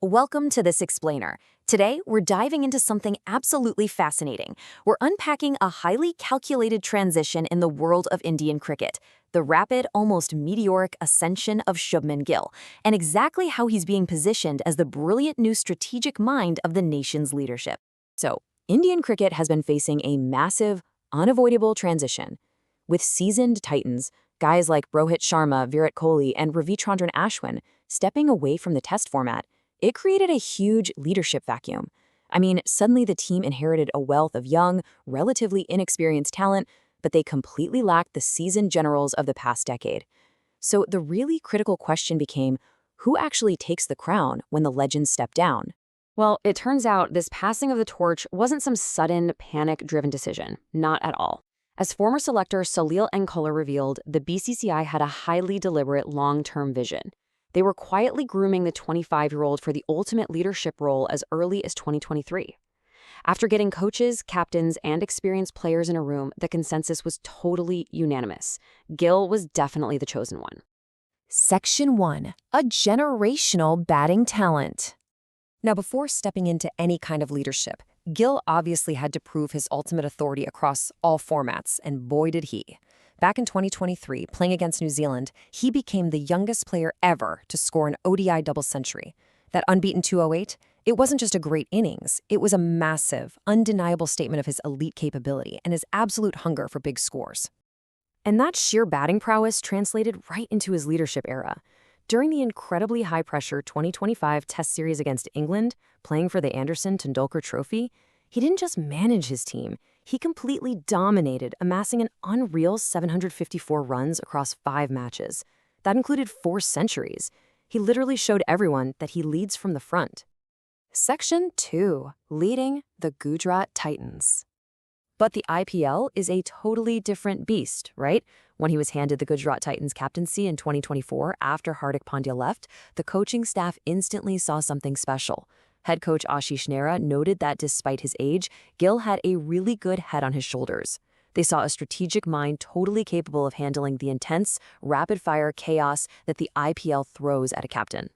Welcome to This Explainer. Today, we're diving into something absolutely fascinating. We're unpacking a highly calculated transition in the world of Indian cricket, the rapid, almost meteoric ascension of Shubman Gill, and exactly how he's being positioned as the brilliant new strategic mind of the nation's leadership. So, Indian cricket has been facing a massive, unavoidable transition. With seasoned titans, guys like Rohit Sharma, Virat Kohli, and Ravichandran Ashwin stepping away from the test format, it created a huge leadership vacuum. I mean, suddenly the team inherited a wealth of young, relatively inexperienced talent, but they completely lacked the seasoned generals of the past decade. So the really critical question became, who actually takes the crown when the legends step down? Well, it turns out this passing of the torch wasn't some sudden, panic-driven decision. Not at all. As former selector Salil Enkola revealed, the BCCI had a highly deliberate long-term vision. They were quietly grooming the 25-year-old for the ultimate leadership role as early as 2023. After getting coaches, captains, and experienced players in a room, the consensus was totally unanimous. Gill was definitely the chosen one. Section 1. A generational batting talent. Now, before stepping into any kind of leadership, Gill obviously had to prove his ultimate authority across all formats, and boy did he. Back in 2023, playing against New Zealand, he became the youngest player ever to score an ODI double century. That unbeaten 208, it wasn't just a great innings, it was a massive, undeniable statement of his elite capability and his absolute hunger for big scores. And that sheer batting prowess translated right into his leadership era. During the incredibly high-pressure 2025 Test Series against England, playing for the Anderson Tendulkar Trophy, he didn't just manage his team, he completely dominated, amassing an unreal 754 runs across 5 matches. That included 4 centuries. He literally showed everyone that he leads from the front. Section 2. Leading the Gujarat Titans. But the IPL is a totally different beast, right? When he was handed the Gujarat Titans captaincy in 2024 after Hardik Pandya left, the coaching staff instantly saw something special. Head coach Ashish Nehra noted that despite his age, Gill had a really good head on his shoulders. They saw a strategic mind totally capable of handling the intense, rapid-fire chaos that the IPL throws at a captain.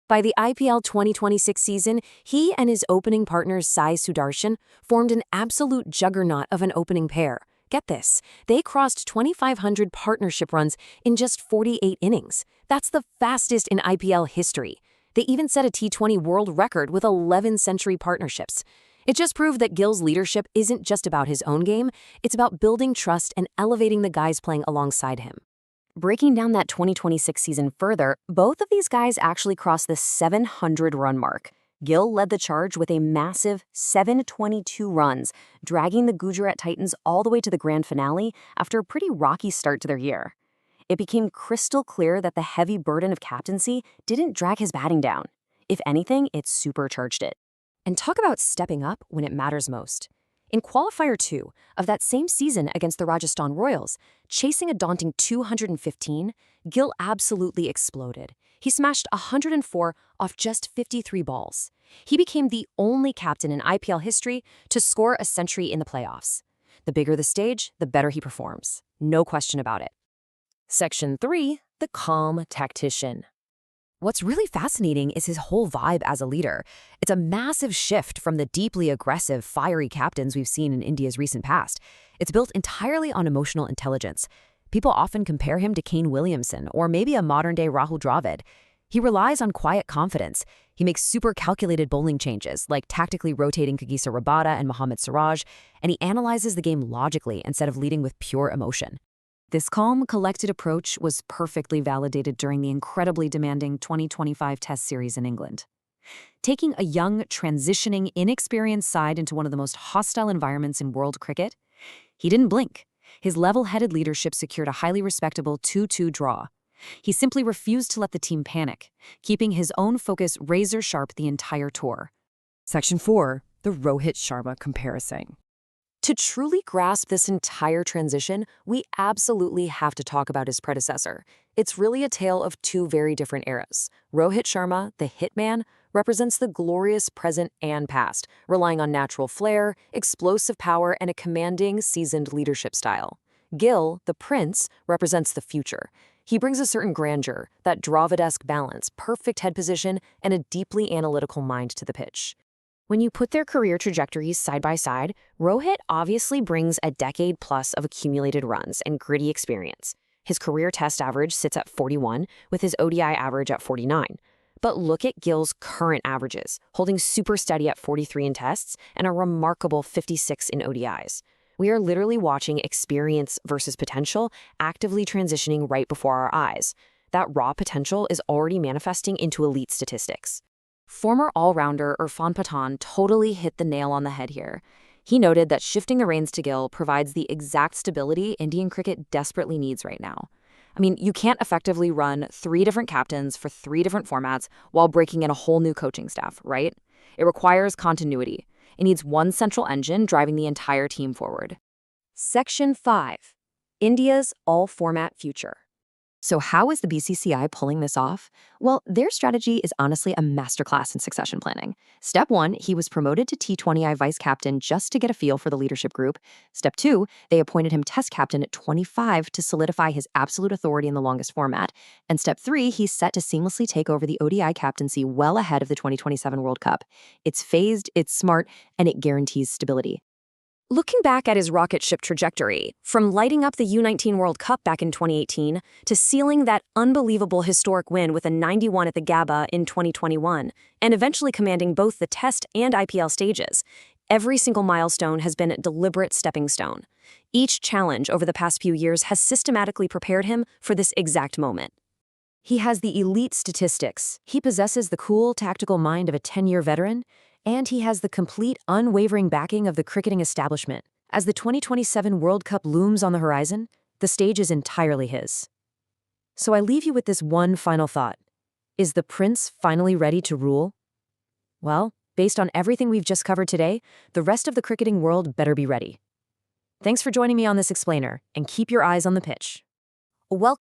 By the IPL 2026 season, he and his opening partner Sai Sudarshan formed an absolute juggernaut of an opening pair. Get this, they crossed 2,500 partnership runs in just 48 innings. That's the fastest in IPL history. They even set a T20 world record with 11 century partnerships. It just proved that Gill's leadership isn't just about his own game, it's about building trust and elevating the guys playing alongside him. Breaking down that 2026 season further, both of these guys actually crossed the 700-run mark. Gill led the charge with a massive 722 runs, dragging the Gujarat Titans all the way to the grand finale after a pretty rocky start to their year. It became crystal clear that the heavy burden of captaincy didn't drag his batting down. If anything, it supercharged it. And talk about stepping up when it matters most. In Qualifier 2 of that same season against the Rajasthan Royals, chasing a daunting 215, Gill absolutely exploded. He smashed 104 off just 53 balls. He became the only captain in IPL history to score a century in the playoffs. The bigger the stage, the better he performs. No question about it. Section 3. The calm tactician. What's really fascinating is his whole vibe as a leader. It's a massive shift from the deeply aggressive, fiery captains we've seen in India's recent past. It's built entirely on emotional intelligence. People often compare him to Kane Williamson or maybe a modern-day Rahul Dravid. He relies on quiet confidence. He makes super calculated bowling changes, like tactically rotating Kagisa Rabada and Mohammad Siraj, and he analyzes the game logically instead of leading with pure emotion. This calm, collected approach was perfectly validated during the incredibly demanding 2025 Test Series in England. Taking a young, transitioning, inexperienced side into one of the most hostile environments in world cricket, he didn't blink. His level-headed leadership secured a highly respectable 2-2 draw. He simply refused to let the team panic, keeping his own focus razor-sharp the entire tour. Section 4. The Rohit Sharma comparison. To truly grasp this entire transition, we absolutely have to talk about his predecessor. It's really a tale of 2 very different eras. Rohit Sharma, the hitman, represents the glorious present and past, relying on natural flair, explosive power, and a commanding, seasoned leadership style. Gill, the prince, represents the future. He brings a certain grandeur, that Dravid-esque balance, perfect head position, and a deeply analytical mind to the pitch. When you put their career trajectories side by side, Rohit obviously brings a decade plus of accumulated runs and gritty experience. His career test average sits at 41, with his ODI average at 49. But look at Gill's current averages, holding super steady at 43 in tests and a remarkable 56 in ODIs. We are literally watching experience versus potential actively transitioning right before our eyes. That raw potential is already manifesting into elite statistics. Former all-rounder Irfan Pathan totally hit the nail on the head here. He noted that shifting the reins to Gill provides the exact stability Indian cricket desperately needs right now. I mean, you can't effectively run 3 different captains for 3 different formats while breaking in a whole new coaching staff, right? It requires continuity. It needs one central engine driving the entire team forward. Section 5. India's all-format future. So how is the BCCI pulling this off? Well, their strategy is honestly a masterclass in succession planning. Step 1, he was promoted to T20I vice captain just to get a feel for the leadership group. Step 2, they appointed him test captain at 25 to solidify his absolute authority in the longest format. And step 3, he's set to seamlessly take over the ODI captaincy well ahead of the 2027 World Cup. It's phased, it's smart, and it guarantees stability. Looking back at his rocket ship trajectory, from lighting up the U19 World Cup back in 2018 to sealing that unbelievable historic win with a 91 at the Gabba in 2021, and eventually commanding both the Test and IPL stages, every single milestone has been a deliberate stepping stone. Each challenge over the past few years has systematically prepared him for this exact moment. He has the elite statistics, he possesses the cool, tactical mind of a 10-year veteran, and he has the complete, unwavering backing of the cricketing establishment. As the 2027 World Cup looms on the horizon, the stage is entirely his. So I leave you with this one final thought. Is the prince finally ready to rule? Well, based on everything we've just covered today, the rest of the cricketing world better be ready. Thanks for joining me on this explainer, and keep your eyes on the pitch. Welcome.